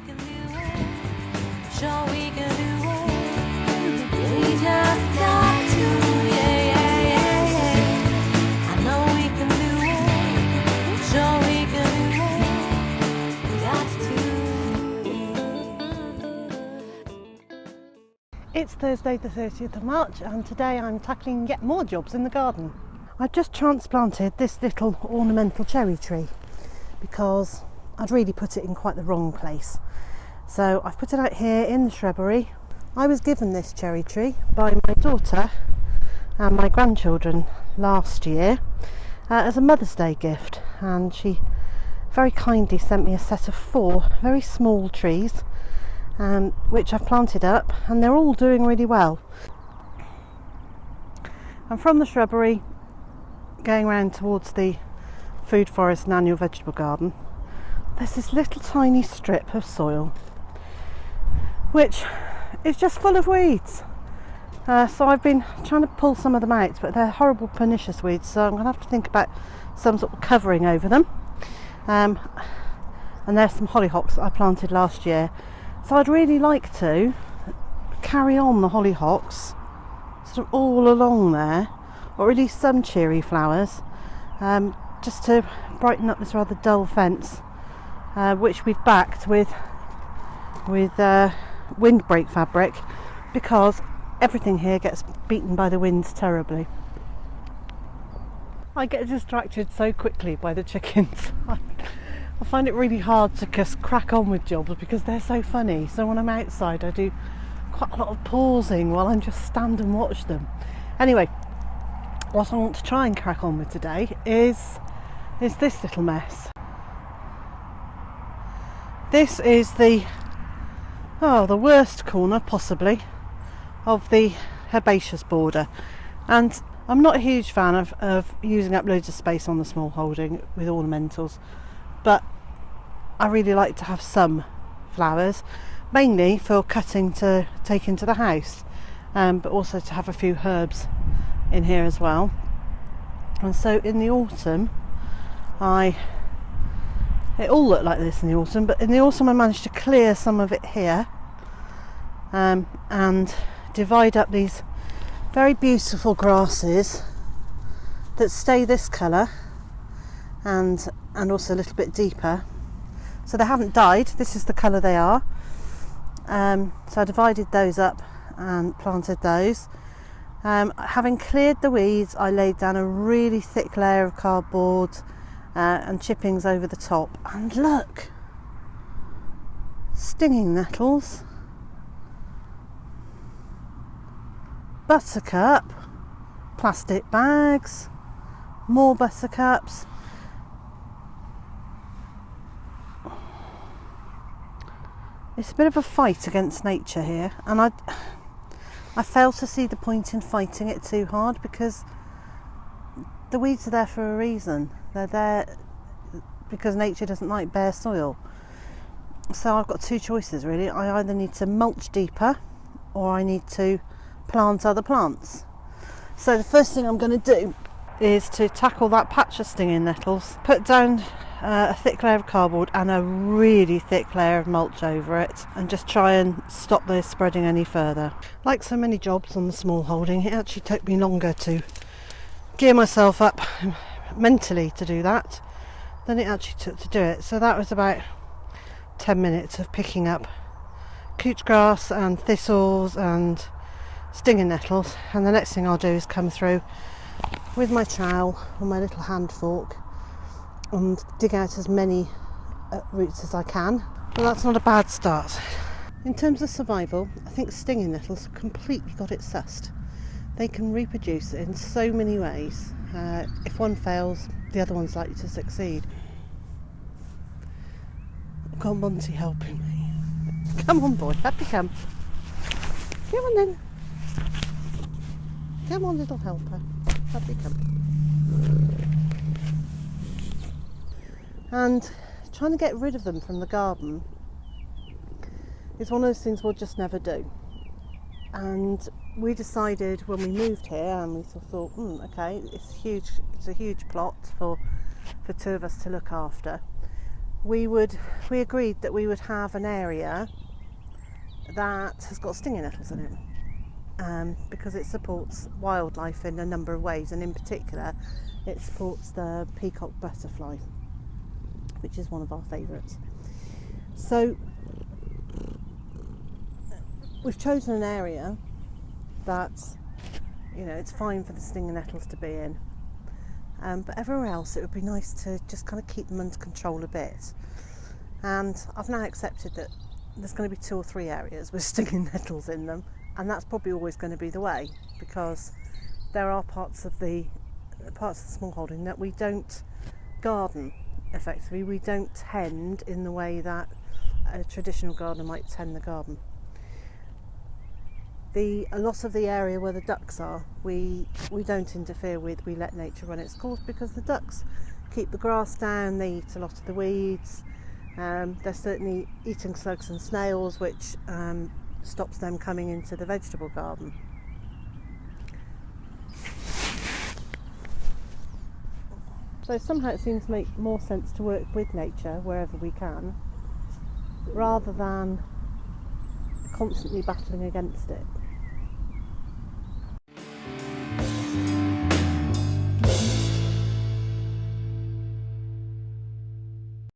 can do it. Sure we can do it. We just got to, yeah, yeah, yeah, yeah. I know we can do it. Sure we can do it. We got to, yeah. It's Thursday the 30th of March and today I'm tackling yet more jobs in the garden. I've just transplanted this little ornamental cherry tree because I'd really put it in quite the wrong place. So I've put it out here in the shrubbery. I was given this cherry tree by my daughter and my grandchildren last year as a Mother's Day gift, and she very kindly sent me a set of 4 very small trees which I've planted up, and they're all doing really well. And from the shrubbery going round towards the food forest and annual vegetable garden, there's this little tiny strip of soil which is just full of weeds. So I've been trying to pull some of them out, but they're horrible pernicious weeds, so I'm going to have to think about some sort of covering over them. And there's some hollyhocks that I planted last year, so I'd really like to carry on the hollyhocks sort of all along there, or release some cheery flowers, just to brighten up this rather dull fence, which we've backed with windbreak fabric, because everything here gets beaten by the winds terribly. I get distracted so quickly by the chickens. I find it really hard to just crack on with jobs because they're so funny. So when I'm outside I do quite a lot of pausing while I'm just stand and watch them. Anyway, what I want to try and crack on with today is this little mess. This is the worst corner possibly of the herbaceous border, and I'm not a huge fan of using up loads of space on the small holding with ornamentals, but I really like to have some flowers, mainly for cutting to take into the house, but also to have a few herbs in here as well. And so in the autumn, it all looked like this in the autumn, but in the autumn I managed to clear some of it here, and divide up these very beautiful grasses that stay this colour and also a little bit deeper, so they haven't died. This is the colour they are. So I divided those up and planted those. Having cleared the weeds, I laid down a really thick layer of cardboard and chippings over the top, and look, stinging nettles, buttercup, plastic bags, more buttercups. It's a bit of a fight against nature here, and I fail to see the point in fighting it too hard, because the weeds are there for a reason. They're there because nature doesn't like bare soil. So I've got 2 choices really. I either need to mulch deeper or I need to plant other plants. So the first thing I'm going to do is to tackle that patch of stinging nettles, put down a thick layer of cardboard and a really thick layer of mulch over it, and just try and stop those spreading any further. Like so many jobs on the small holding, it actually took me longer to gear myself up mentally to do that than it actually took to do it. So that was about 10 minutes of picking up couch grass and thistles and stinging nettles, and the next thing I'll do is come through with my trowel or my little hand fork and dig out as many roots as I can. But that's not a bad start. In terms of survival, I think stinging nettles have completely got it sussed. They can reproduce in so many ways. If one fails, the other one's likely to succeed. I've got Monty helping me. Come on boy, up you come. Come on then. Come on little helper, up you come. And trying to get rid of them from the garden is one of those things we'll just never do. And we decided when we moved here, and we thought, okay, it's a huge plot for 2 of us to look after. we agreed that we would have an area that has got stinging nettles in it, because it supports wildlife in a number of ways, and in particular it supports the peacock butterfly, which is one of our favourites. So we've chosen an area that, you know, it's fine for the stinging nettles to be in, but everywhere else it would be nice to just kind of keep them under control a bit. And I've now accepted that there's going to be 2 or 3 areas with stinging nettles in them, and that's probably always going to be the way, because there are parts of the small holding that we don't garden effectively. We don't tend in the way that a traditional gardener might tend the garden. A lot of the area where the ducks are, we don't interfere with. We let nature run its course, because the ducks keep the grass down, they eat a lot of the weeds. They're certainly eating slugs and snails, which stops them coming into the vegetable garden. So somehow it seems to make more sense to work with nature wherever we can, rather than constantly battling against it.